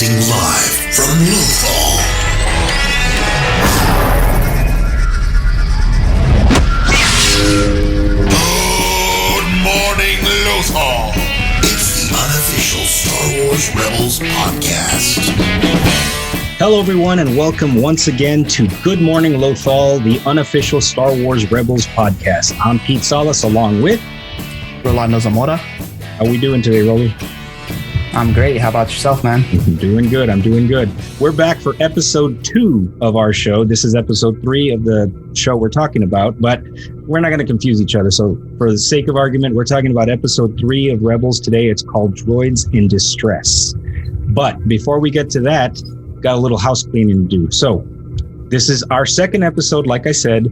Broadcasting live from Lothal. Good morning, Lothal. It's the Unofficial Star Wars Rebels podcast. Hello, everyone, and welcome once again to Good Morning Lothal, the Unofficial Star Wars Rebels podcast. I'm Pete Salas, along with Rolando Zamora. How are we doing today, Rolly? I'm great. How about yourself, man? I'm doing good. We're back for episode 2 of our show. This is episode 3 of the show we're talking about, but we're not going to confuse each other. So for the sake of argument, we're talking about episode 3 of Rebels today. It's called Droids in Distress. But before we get to that, got a little house cleaning to do. So this is our second episode. Like I said,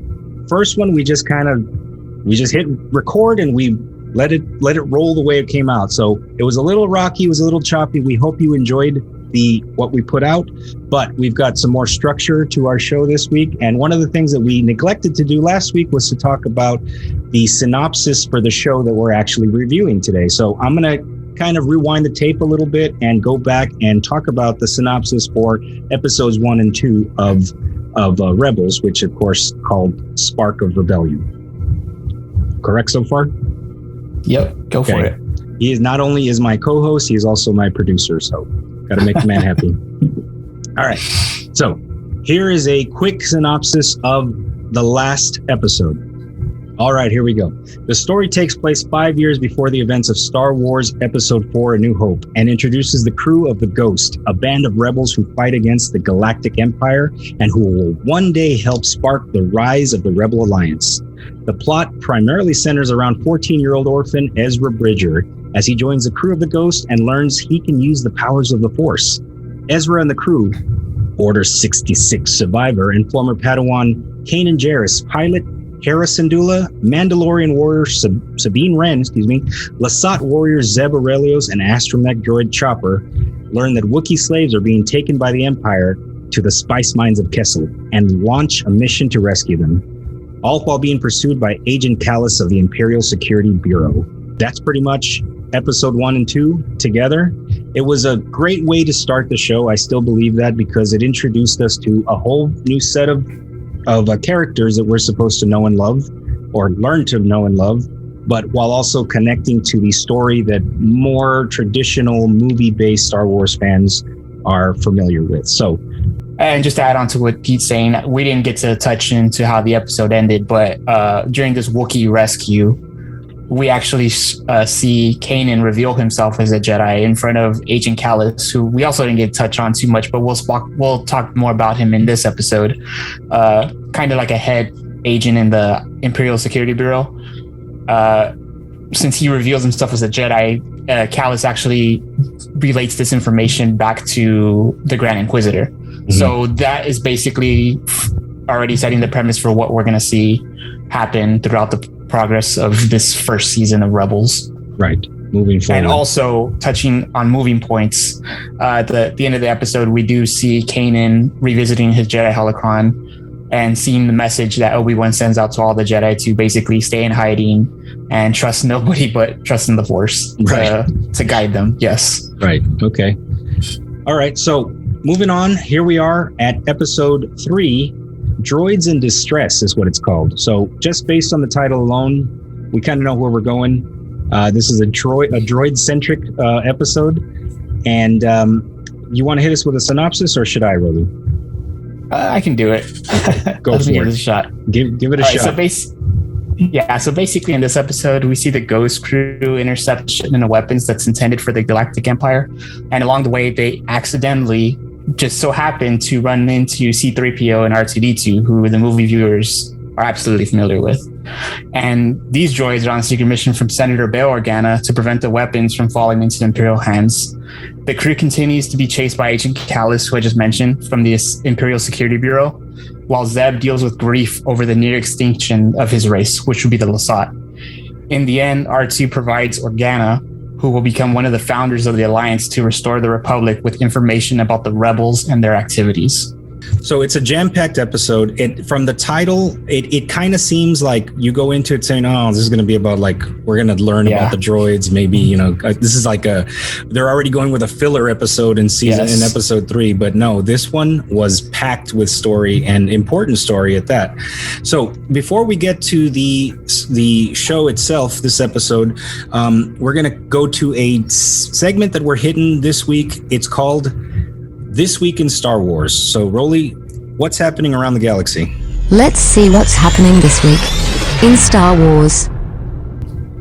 first one, we just hit record and we let it roll the way it came out. So it was a little rocky, it was a little choppy. We hope you enjoyed what we put out, but we've got some more structure to our show this week. And one of the things that we neglected to do last week was to talk about the synopsis for the show that we're actually reviewing today. So I'm going to kind of rewind the tape a little bit and go back and talk about the synopsis for episodes 1 and 2 of Rebels, which of course called Spark of Rebellion. Correct so far? Yep, go for it. He is not only is my co-host, he is also my producer, so got to make the man happy. All right, so here is a quick synopsis of the last episode. All right, here we go. The story takes place 5 years before the events of Star Wars Episode 4, A New Hope, and introduces the crew of the Ghost, a band of rebels who fight against the Galactic Empire and who will one day help spark the rise of the Rebel Alliance. The plot primarily centers around 14-year-old orphan Ezra Bridger as he joins the crew of the Ghost and learns he can use the powers of the Force. Ezra and the crew, Order 66 survivor and former Padawan Kanan Jarrus, pilot Hera Syndulla, Mandalorian warrior Sabine Wren, Lasat warrior Zeb Aurelios, and astromech droid Chopper learn that Wookiee slaves are being taken by the Empire to the spice mines of Kessel and launch a mission to rescue them, all while being pursued by Agent Kallus of the Imperial Security Bureau. That's pretty much episode 1 and 2 together. It was a great way to start the show. I still believe that because it introduced us to a whole new set of characters that we're supposed to know and love, or learn to know and love, but while also connecting to the story that more traditional movie-based Star Wars fans are familiar with. So, and just to add on to what Pete's saying, we didn't get to touch into how the episode ended, but during this Wookiee rescue, we actually see Kanan reveal himself as a Jedi in front of Agent Kallus, who we also didn't get to touch on too much, but we'll talk more about him in this episode. Kind of like a head agent in the Imperial Security Bureau. Since he reveals himself as a Jedi, Kallus actually relates this information back to the Grand Inquisitor. Mm-hmm. So that is basically already setting the premise for what we're going to see happen throughout the progress of this first season of Rebels. Right, moving forward. And also touching on moving points, at the end of the episode, we do see Kanan revisiting his Jedi holocron and seeing the message that Obi-Wan sends out to all the Jedi to basically stay in hiding and trust nobody but trust in the Force to guide them. Yes. Right. Okay. All right. So moving on, here we are at episode 3. Droids in Distress is what it's called. So just based on the title alone, we kind of know where we're going. This is a droid-centric episode. And you want to hit us with a synopsis, or should I, Rolu? I can do it. Okay, go for it. Give it a shot. Give it a shot. So basically in this episode, we see the Ghost crew intercept a shipment of weapons that's intended for the Galactic Empire. And along the way, they accidentally just so happen to run into C-3PO and R2-D2, who the movie viewers are absolutely familiar with. And these droids are on a secret mission from Senator Bail Organa to prevent the weapons from falling into the Imperial hands. The crew continues to be chased by Agent Kallus, who I just mentioned, from the Imperial Security Bureau, while Zeb deals with grief over the near extinction of his race, which would be the Lasat. In the end, R2 provides Organa, who will become one of the founders of the Alliance, to restore the Republic with information about the rebels and their activities. So it's a jam-packed episode. From the title, it kind of seems like you go into it saying, "Oh, this is going to be about like we're going to learn about the droids." Maybe this is like they're already going with a filler episode in episode 3. But no, this one was packed with story and important story at that. So before we get to the show itself, this episode, we're going to go to a segment that we're hitting this week. It's called This Week in Star Wars. So, Rolly, what's happening around the galaxy? Let's see what's happening this week in Star Wars.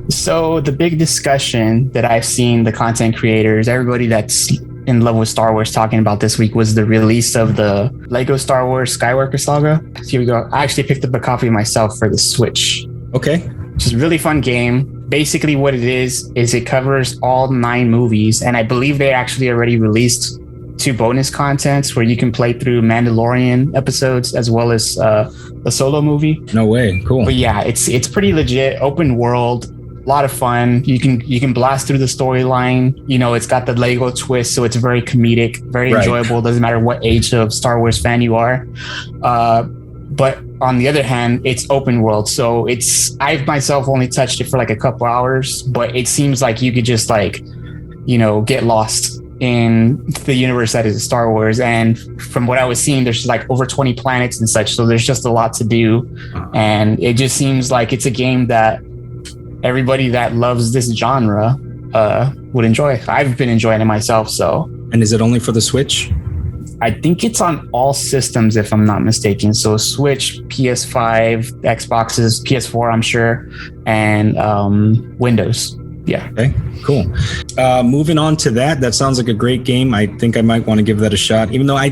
So, the big discussion that I've seen the content creators, everybody that's in love with Star Wars talking about this week was the release of the Lego Star Wars Skywalker Saga. So here we go. I actually picked up a copy myself for the Switch. Okay. Which is a really fun game. Basically, what it is it covers all 9 movies. And I believe they actually already released 2 bonus contents where you can play through Mandalorian episodes as well as the Solo movie. No way. Cool. But yeah, it's pretty legit. Open world, a lot of fun. You can blast through the storyline. It's got the Lego twist, so it's very comedic, very enjoyable. Doesn't matter what age of Star Wars fan you are. But on the other hand, it's open world. So I've myself only touched it for like a couple hours, but it seems like you could just get lost in the universe that is Star Wars. And from what I was seeing, there's like over 20 planets and such. So there's just a lot to do. And it just seems like it's a game that everybody that loves this genre would enjoy. I've been enjoying it myself. So. And is it only for the Switch? I think it's on all systems, if I'm not mistaken. So Switch, PS5, Xboxes, PS4, I'm sure, and Windows. Yeah. Okay, cool. Moving on to that sounds like a great game. I think I might want to give that a shot, even though I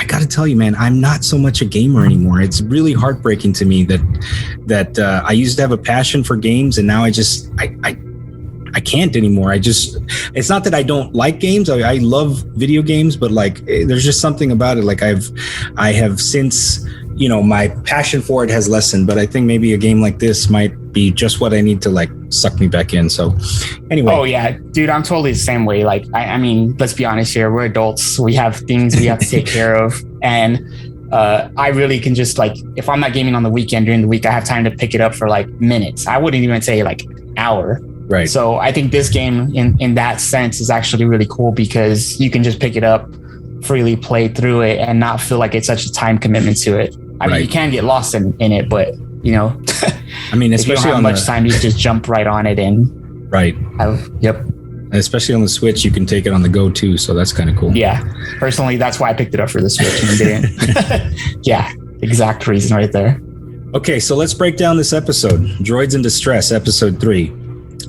got to tell you, man, I'm not so much a gamer anymore. It's really heartbreaking to me that I used to have a passion for games, and now I can't anymore. It's not that I don't like games. I love video games, but like there's just something about it. Like I have since, my passion for it has lessened, but I think maybe a game like this might be just what I need to like suck me back in. So anyway. Oh yeah, dude, I'm totally the same way. Like, I mean, let's be honest here. We're adults. We have things we have to take care of. And I really can just like, if I'm not gaming on the weekend during the week, I have time to pick it up for like minutes. I wouldn't even say like an hour. Right. So I think this game in that sense is actually really cool because you can just pick it up, freely play through it and not feel like it's such a time commitment to it. I mean, you can get lost in it, but I mean, especially if you don't have much time, you just jump right on it and yep. And especially on the Switch, you can take it on the go too. So that's kind of cool. Yeah. Personally, that's why I picked it up for the Switch and didn't. Yeah. Exact reason right there. Okay. So let's break down this episode. Droids in Distress, episode 3.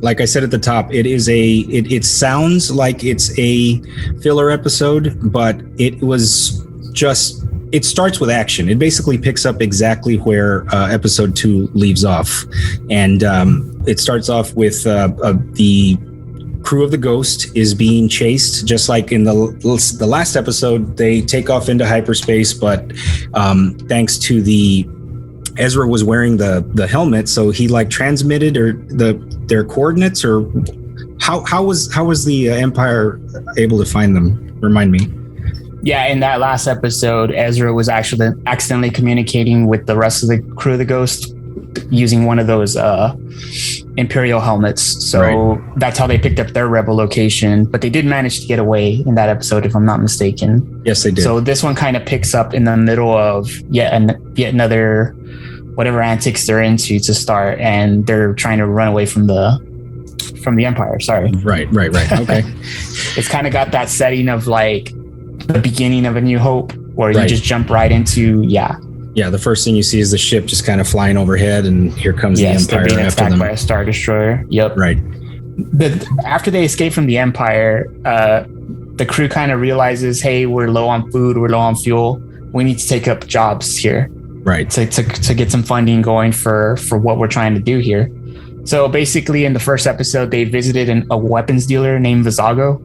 Like I said at the top, it sounds like it's a filler episode, but it starts with action. It basically picks up exactly where episode 2 leaves off. And it starts off with the crew of the Ghost is being chased, just like in the last episode. They take off into hyperspace, but thanks to Ezra was wearing the helmet, so he like transmitted their coordinates, or how was the Empire able to find them? Remind me. Yeah, in that last episode, Ezra was actually accidentally communicating with the rest of the crew of the Ghost using one of those Imperial helmets. So that's how they picked up their rebel location. But they did manage to get away in that episode, if I'm not mistaken. Yes, they did. So this one kind of picks up in the middle of yet another whatever antics they're into to start, and they're trying to run away from the Empire. Sorry. Right. Okay. It's kind of got that setting of like the beginning of A New Hope, where you just jump right into the first thing you see is the ship just kind of flying overhead, and here comes the Empire they're being after attacked them by a Star Destroyer. Yep. Right. After they escape from the Empire, the crew kind of realizes, hey, we're low on food, we're low on fuel, we need to take up jobs here, right, to get some funding going for what we're trying to do here. So basically in the first episode, they visited a weapons dealer named Vizago,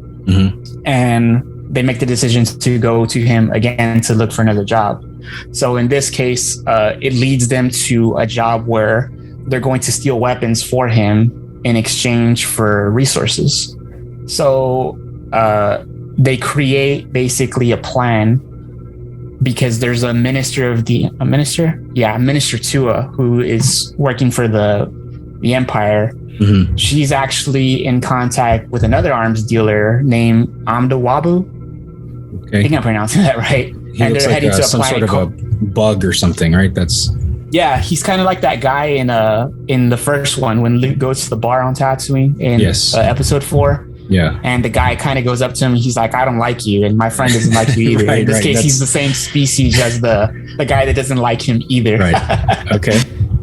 and they make the decision to go to him again to look for another job. So in this case, it leads them to a job where they're going to steal weapons for him in exchange for resources. So they create basically a plan because there's a minister Tua, who is working for the Empire. Mm-hmm. She's actually in contact with another arms dealer named Amdawabu. Okay. I think I'm pronouncing that right. He and looks they're like heading to a some planet sort of a bug or something, right? Yeah, he's kind of like that guy in the first one when Luke goes to the bar on Tatooine in episode 4. Yeah. And the guy kind of goes up to him. He's like, I don't like you. And my friend doesn't like you either. Right, in this case, he's the same species as the guy that doesn't like him either. Right. Okay.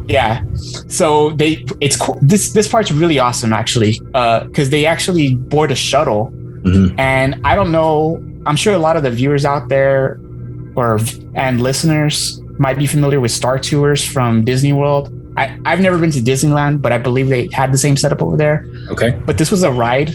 Yeah. So this part's really awesome, actually, because they actually board a shuttle. Mm-hmm. And I don't know, I'm sure a lot of the viewers out there and listeners might be familiar with Star Tours from Disney World. I've never been to Disneyland, but I believe they had the same setup over there. Okay. But this was a ride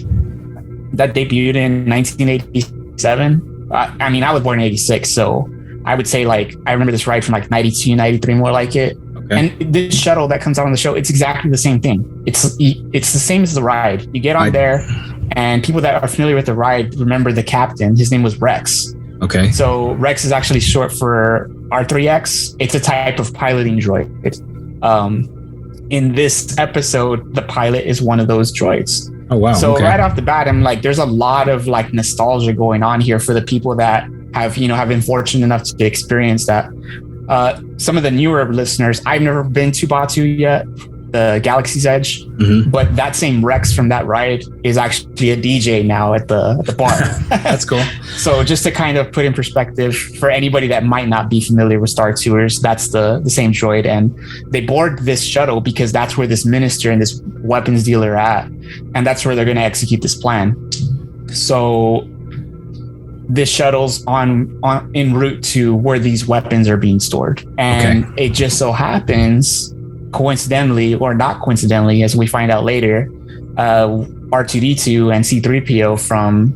that debuted in 1987. I mean, I was born in 86, so I would say I remember this ride from 92, 93, more like it. Okay. And this shuttle that comes out on the show, it's exactly the same thing. It's the same as the ride. You get on there, and people that are familiar with the ride remember the captain. His name was Rex. Okay. So Rex is actually short for R3X. It's a type of piloting droid. In this episode, the pilot is one of those droids. Oh, wow. So okay. right off the bat, I'm like, there's a lot of nostalgia going on here for the people that have been fortunate enough to experience that. Some of the newer listeners, I've never been to Batu yet, the Galaxy's Edge, mm-hmm. but that same Rex from that ride is actually a DJ now at the bar. That's cool. So just to kind of put in perspective for anybody that might not be familiar with Star Tours, that's the same droid. And they board this shuttle because that's where this minister and this weapons dealer are at. And that's where they're going to execute this plan. So this shuttle's en route to where these weapons are being stored. And It just so happens, coincidentally or not coincidentally, as we find out later, R2-D2 and C-3PO from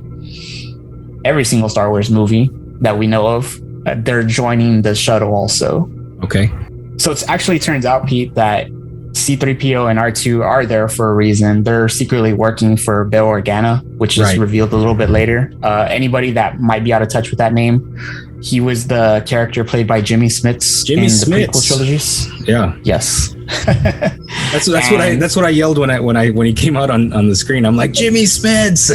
every single Star Wars movie that we know of, they're joining the shuttle also. Okay. So it actually turns out, Pete, that C-3PO and R2 are there for a reason. They're secretly working for Bail Organa, which is revealed a little bit later. Anybody that might be out of touch with that name, he was the character played by Jimmy Smits in the prequel trilogies. Yeah. Yes. That's what I yelled when he came out on the screen. I'm like, Jimmy Smits.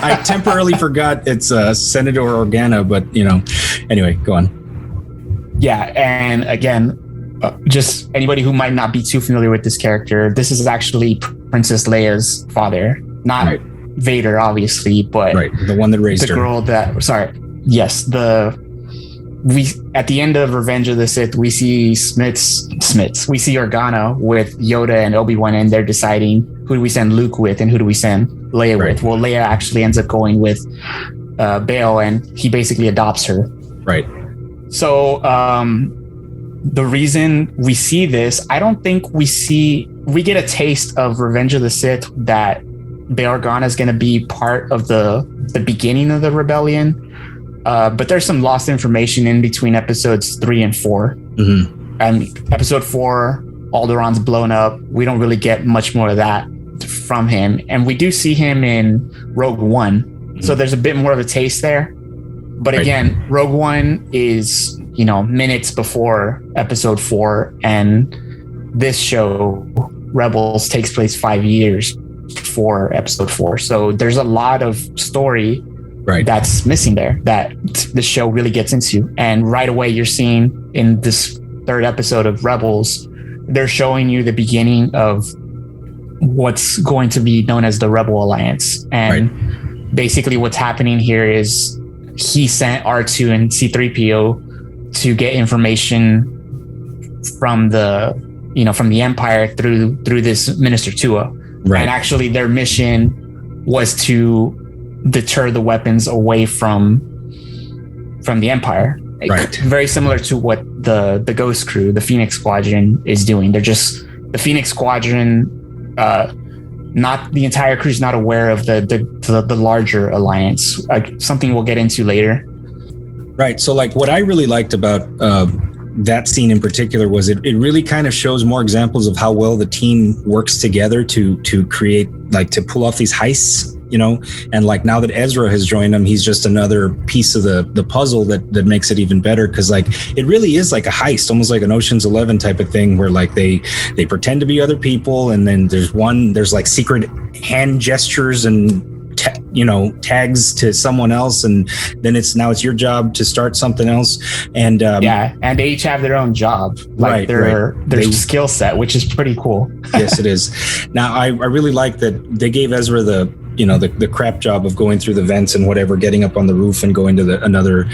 I temporarily forgot it's Senator Organa, but anyway, go on. Yeah, and again, just anybody who might not be too familiar with this character, this is actually Princess Leia's father, not Vader, obviously, but the one that raised her. The girl that, yes, at the end of Revenge of the Sith, we see Smits. We see Organa with Yoda and Obi-Wan, and they're deciding who do we send Luke with and who do we send Leia with. Well, Leia actually ends up going with Bail, and he basically adopts her. Right. So the reason we see this, I don't think we get a taste of Revenge of the Sith that Bail Organa is going to be part of the beginning of the rebellion. But there's some lost information in between episodes 3 and 4. Mm-hmm. And episode 4, Alderaan's blown up. We don't really get much more of that from him. And we do see him in Rogue One. Mm-hmm. So there's a bit more of a taste there. But again, Rogue One is, minutes before episode 4. And this show, Rebels, takes place 5 years before episode 4. So there's a lot of story that's missing there that the show really gets into. And right away, you're seeing in this 3rd episode of Rebels, they're showing you the beginning of what's going to be known as the Rebel Alliance. And basically what's happening here is he sent R2 and C-3PO to get information from the Empire through this Minister Tua. And actually their mission was to deter the weapons away from the Empire. Very similar to what the Ghost Crew, the Phoenix Squadron, is doing. They're just the Phoenix Squadron. Not the entire crew's not aware of the larger alliance. Something we'll get into later. Right. So, what I really liked about that scene in particular was it really kind of shows more examples of how well the team works together to create, to pull off these heists. you know, and like now that Ezra has joined them, he's just another piece of the puzzle that makes it even better. Cause like, it really is like a heist, almost like an Ocean's 11 type of thing where like they pretend to be other people. And then there's like secret hand gestures and, tags to someone else, and then it's your job to start something else. And and they each have their own job, like their skill set, which is pretty cool. Yes, it is. Now I really like that they gave Ezra the crap job of going through the vents and whatever, getting up on the roof and going to another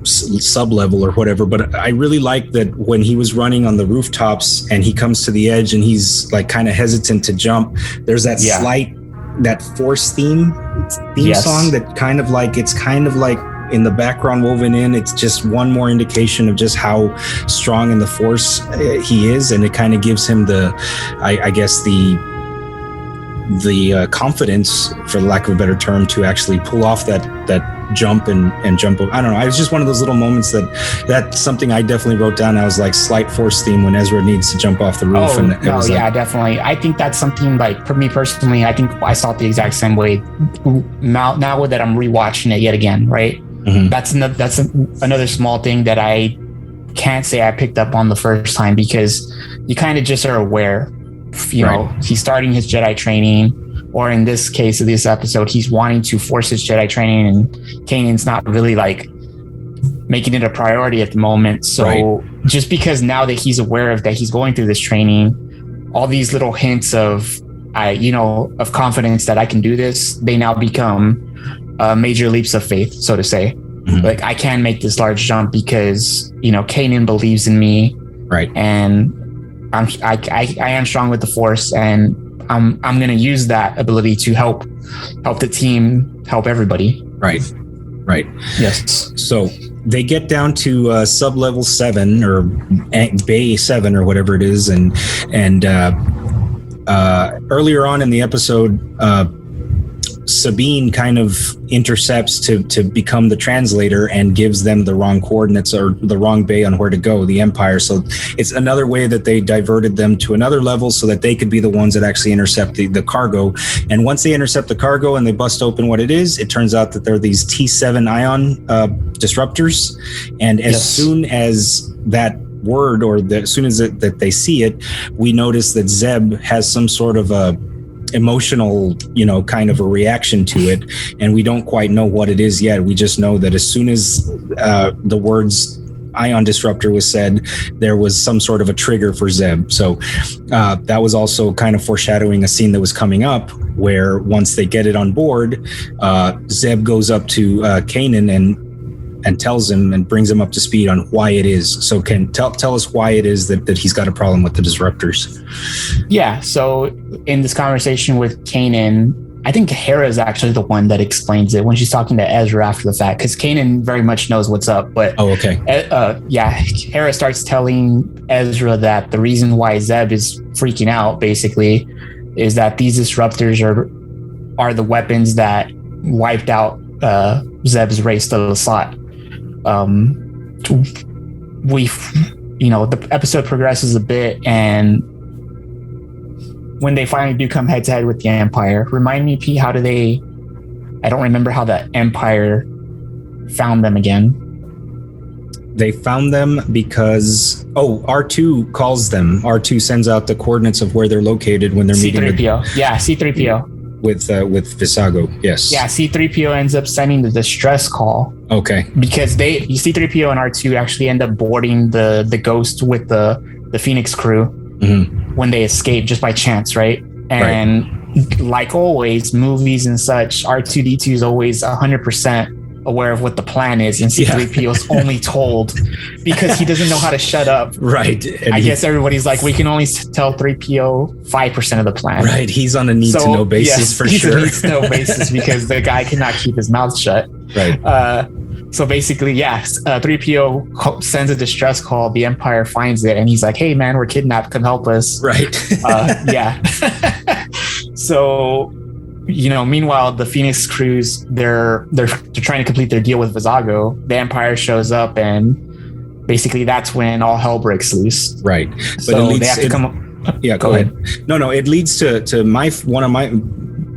sub level or whatever. But I really like that when he was running on the rooftops and he comes to the edge and he's like kind of hesitant to jump, there's that that Force theme song that kind of like in the background woven in. It's just one more indication of just how strong in the Force he is, and it kind of gives him the confidence, for lack of a better term, to actually pull off that jump and jump. I don't know. It was just one of those little moments that's something I definitely wrote down. I was like, slight Force theme when Ezra needs to jump off the roof. Definitely. I think that's something, like, for me personally, I think I saw it the exact same way. Now that I'm rewatching it yet again, right? Mm-hmm. That's another small thing that I can't say I picked up on the first time, because you kind of just are aware, you know, he's starting his Jedi training. Or in this case of this episode, he's wanting to force his Jedi training, and Kanan's not really like making it a priority at the moment. So just because now that he's aware of that he's going through this training, all these little hints of confidence that I can do this, they now become major leaps of faith, so to say. Mm-hmm. Like, I can make this large jump because, Kanan believes in me. Right. And I am strong with the Force, and I'm going to use that ability to help the team, help everybody. Right. Yes. So they get down to sub-level 7 or Bay 7 or whatever it is. And earlier on in the episode, Sabine kind of intercepts to become the translator and gives them the wrong coordinates or the wrong bay on where to go, the Empire. So it's another way that they diverted them to another level so that they could be the ones that actually intercept the cargo. And once they intercept the cargo and they bust open what it is, it turns out that they're these T7 ion disruptors. And as soon as that word, or as soon as that they see it, we notice that Zeb has some sort of a emotional, kind of a reaction to it, and we don't quite know what it is yet. We just know that as soon as the words ion disruptor was said, there was some sort of a trigger for Zeb. So that was also kind of foreshadowing a scene that was coming up, where once they get it on board, Zeb goes up to Kanan and tells him and brings him up to speed on why it is. So Ken, tell us why it is that he's got a problem with the disruptors. Yeah. So in this conversation with Kanan, I think Hera is actually the one that explains it when she's talking to Ezra after the fact, because Kanan very much knows what's up. But Hera starts telling Ezra that the reason why Zeb is freaking out basically is that these disruptors are the weapons that wiped out Zeb's race to Lothal. The episode progresses a bit, and when they finally do come head to head with the Empire, remind me, Pete, I don't remember how the Empire found them again. They found them because R2 calls them. R2 sends out the coordinates of where they're located when they're meeting with C-3PO. With Visago, yes. Yeah, C-3PO ends up sending the distress call. Okay. Because C-3PO and R2 actually end up boarding the Ghost with the Phoenix crew when they escape just by chance, right? And like always, movies and such, R2-D2 is always 100% aware of what the plan is, and C-3PO is only told because he doesn't know how to shut up. Right. And I guess everybody's like, we can only tell 3PO 5% of the plan. Right. He's on a need to know basis for sure. He's on a need to know basis because the guy cannot keep his mouth shut. Right. So basically, 3PO sends a distress call. The Empire finds it, and he's like, "Hey, man, we're kidnapped. Come help us." Right. So, meanwhile, the Phoenix crews, they're trying to complete their deal with Visago. The Empire shows up, and basically that's when all hell breaks loose. Right. But so they have to come up. Yeah, go ahead. No, it leads to one of my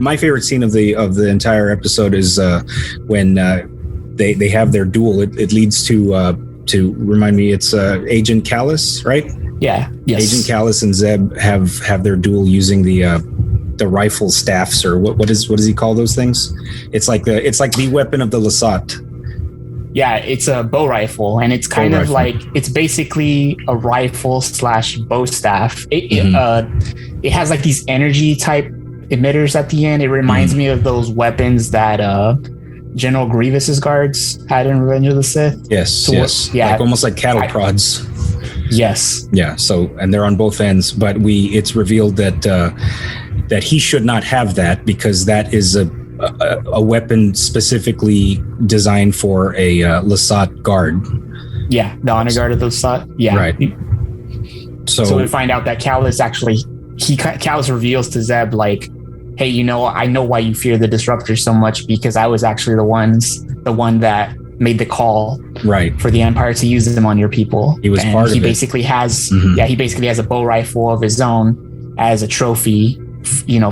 my favorite scene of the entire episode is when they have their duel. It leads to remind me, it's Agent Callus, right? Yeah. Yes. Agent Callus and Zeb have their duel using the rifle staffs, or what does he call those things? It's like the weapon of the Lasat. Yeah, it's a bow rifle, and it's kind of like, it's basically a rifle / bow staff. It has like these energy type emitters at the end. It reminds me of those weapons that General Grievous's guards had in Revenge of the Sith. Yes, yeah, like almost like cattle prods. Yes. Yeah. So, and they're on both ends, but it's revealed that he should not have that, because that is a weapon specifically designed for a Lasat guard. Yeah, the honor guard of the Lasat. Yeah. Right. So we find out that Callus reveals to Zeb, like, hey, I know why you fear the Disruptors so much, because I was actually the one that made the call for the Empire to use them on your people. He was part of it. Basically has he basically has a bow rifle of his own as a trophy,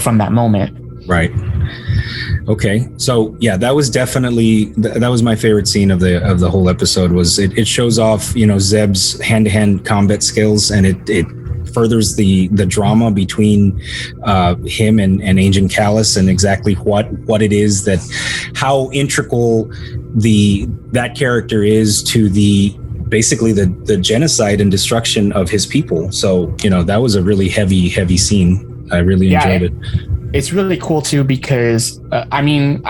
from that moment. Right. Okay. So yeah, that was definitely that was my favorite scene of the whole episode. Was it shows off Zeb's hand-to-hand combat skills, and it furthers the drama between him and Agent Callus, and exactly what it is how integral that character is to basically the genocide and destruction of his people. So that was a really heavy scene. I really enjoyed it. It's really cool too, because I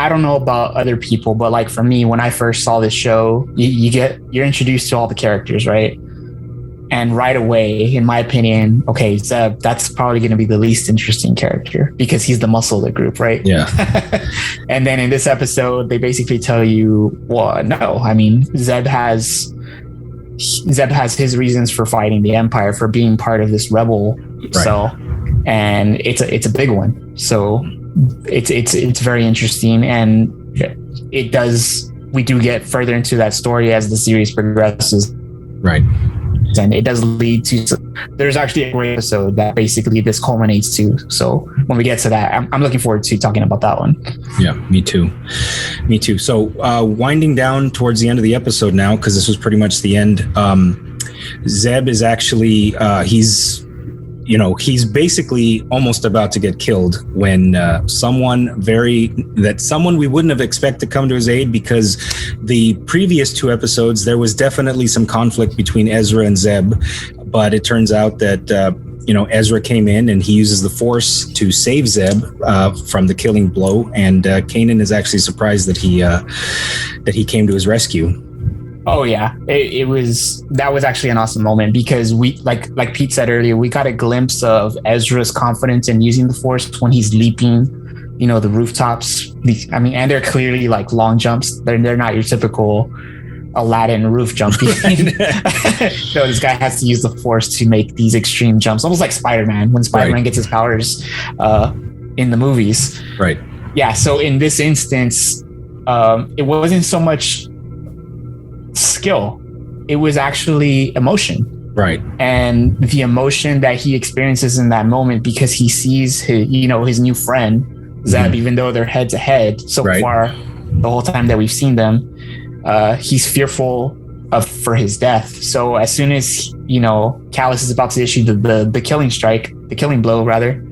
don't know about other people, but like for me, when I first saw this show, you're introduced to all the characters, right? And right away, in my opinion, okay, Zeb, that's probably going to be the least interesting character, because he's the muscle of the group, right? Yeah. And then in this episode, they basically tell you, well, no, Zeb has his reasons for fighting the Empire, for being part of this rebel cell, and it's a big one. So it's very interesting, and we do get further into that story as the series progresses. Right. And it does lead to, there's actually a great episode that basically this culminates to. So when we get to that, I'm looking forward to talking about that one. Yeah, me too. So winding down towards the end of the episode now, because this was pretty much the end. Zeb is actually, he's basically almost about to get killed when someone we wouldn't have expected to come to his aid, because the previous 2 episodes, there was definitely some conflict between Ezra and Zeb, but it turns out that, Ezra came in and he uses the Force to save Zeb from the killing blow. And Kanan is actually surprised that he came to his rescue. Oh yeah, that was actually an awesome moment, because we like Pete said earlier, we got a glimpse of Ezra's confidence in using the Force when he's leaping, the rooftops. And they're clearly like long jumps. They're not your typical Aladdin roof jumping. So this guy has to use the Force to make these extreme jumps, almost like Spider-Man when Spider-Man gets his powers in the movies. Right. Yeah. So in this instance, it wasn't so much skill, it was actually emotion, right? And the emotion that he experiences in that moment, because he sees his new friend Zeb, even though they're head to head so far the whole time that we've seen them, he's fearful for his death. So as soon as Callus is about to issue the killing blow rather,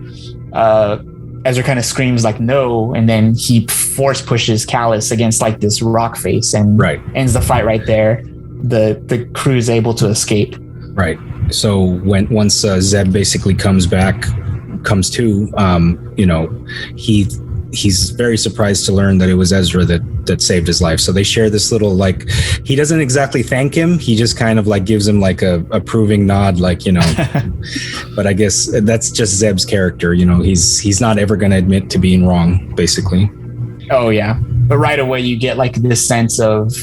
Ezra kind of screams like no, and then he force pushes Callus against like this rock face and ends the fight right there. The crew is able to escape. Right. So once Zeb basically comes to, he's very surprised to learn that it was Ezra that saved his life. So they share this little, like, he doesn't exactly thank him. He just kind of like gives him like a approving nod, like, but I guess that's just Zeb's character. He's not ever going to admit to being wrong, basically. Oh yeah. But right away you get like this sense of,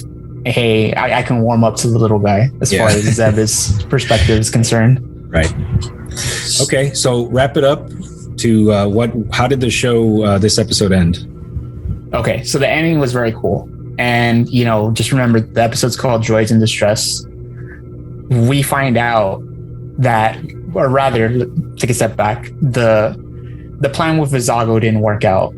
hey, I can warm up to the little guy as far as Zeb's perspective is concerned. Right. Okay. So wrap it up to how did the show, this episode end? Okay, so the ending was very cool. And, just remember the episode's called Droids in Distress. We find out that, or rather, take a step back, the plan with Vizago didn't work out.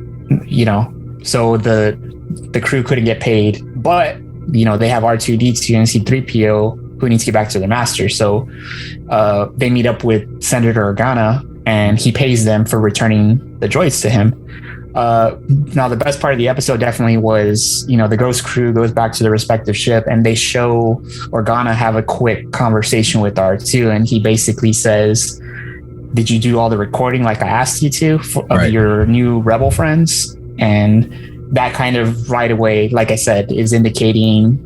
so the crew couldn't get paid, but they have R2-D2 and C-3PO who needs to get back to their master. So they meet up with Senator Organa, and he pays them for returning the droids to him. Now, the best part of the episode definitely was, the Ghost crew goes back to their respective ship, and they show Organa have a quick conversation with R2, and he basically says, "Did you do all the recording like I asked you to of your new rebel friends?" And that kind of right away, like I said, is indicating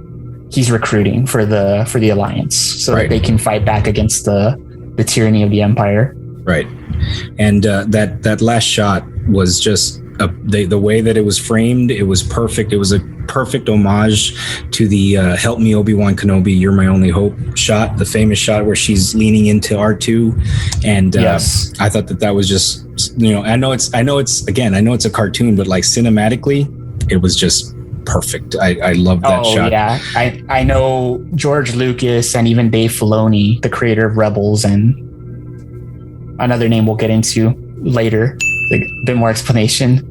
he's recruiting for the Alliance so that they can fight back against the tyranny of the Empire. Right. And that last shot was just the way that it was framed. It was perfect. It was a perfect homage to the "Help me, Obi-Wan Kenobi, you're my only hope" shot, the famous shot where she's leaning into R2. And yes. I thought that was just, I know it's a cartoon, but like cinematically, it was just perfect. I love that shot. Yeah. I know George Lucas and even Dave Filoni, the creator of Rebels, and another name we'll get into later, a bit more explanation.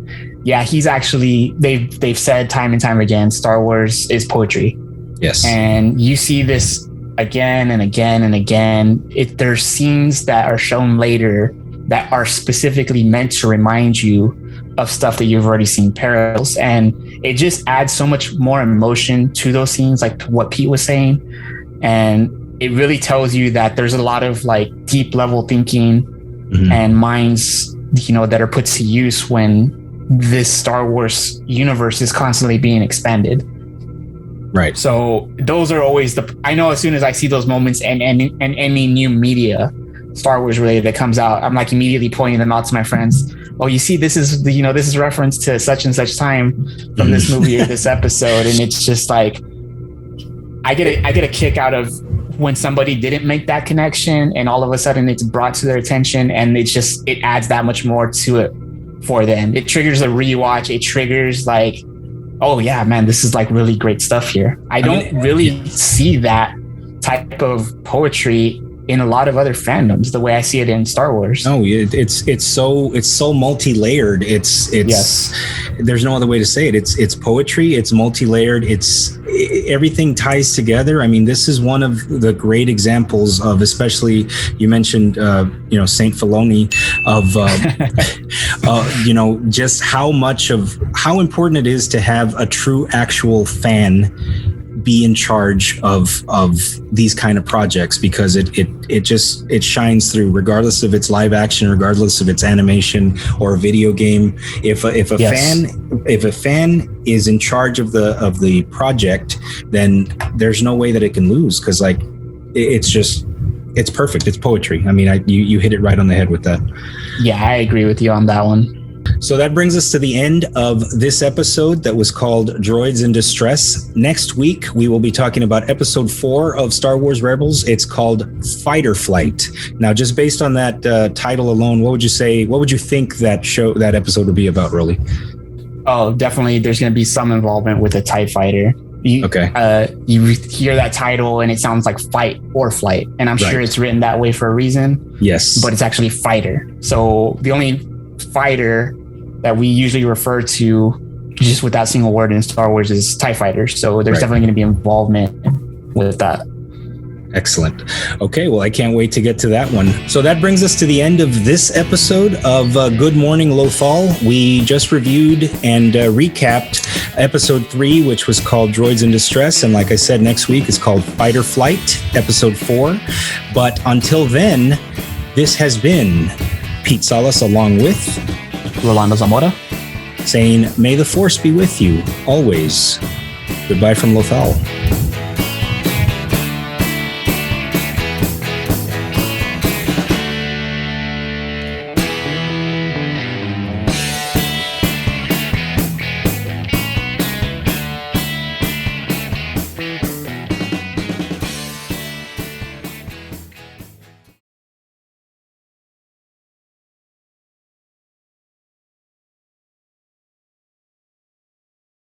Yeah, he's actually, they've said time and time again, Star Wars is poetry. Yes. And you see this again and again and again. There's scenes that are shown later that are specifically meant to remind you of stuff that you've already seen parallels. And it just adds so much more emotion to those scenes, like what Pete was saying. And it really tells you that there's a lot of like deep level thinking and minds, that are put to use when this Star Wars universe is constantly being expanded. Right. So those are always I know as soon as I see those moments and any new media Star Wars related that comes out, I'm like immediately pointing them out to my friends. Oh, you see, this is this is reference to such and such time from this movie or this episode. And it's just like, I get a kick out of when somebody didn't make that connection and all of a sudden it's brought to their attention, and it adds that much more to it for them. It triggers a rewatch. It triggers like, oh yeah, man, this is like really great stuff here. I don't really see that type of poetry in a lot of other fandoms the way I see it in Star Wars. No, it's so multi-layered. It's yes. There's no other way to say it. It's poetry. It's multi-layered. Everything ties together. I mean, this is one of the great examples of, especially you mentioned, Saint Filoni, of, just how important it is to have a true actual fan be in charge of these kind of projects, because it shines through, regardless of its live action, regardless of its animation or a video game. If a fan is in charge of the project, then there's no way that it can lose, because like it's perfect. It's poetry. I mean, you hit it right on the head with that. Yeah, I agree with you on that one. So that brings us to the end of this episode that was called Droids in Distress. Next week, we will be talking about episode 4 of Star Wars Rebels. It's called Fighter Flight. Now, just based on that title alone, what would you think that episode would be about, really? Oh, definitely. There's going to be some involvement with a TIE fighter. You hear that title and it sounds like fight or flight. And I'm sure it's written that way for a reason. Yes. But it's actually fighter. So the only fighter that we usually refer to just with that single word in Star Wars is TIE fighters. So there's definitely going to be involvement with that. Excellent. Okay, well, I can't wait to get to that one. So that brings us to the end of this episode of Good Morning Lothal. We just reviewed and recapped episode 3, which was called Droids in Distress. And like I said, next week is called Fighter Flight, episode 4. But until then, this has been Pete Salas along with Rolando Zamora, saying, may the Force be with you always. Goodbye from Lothal.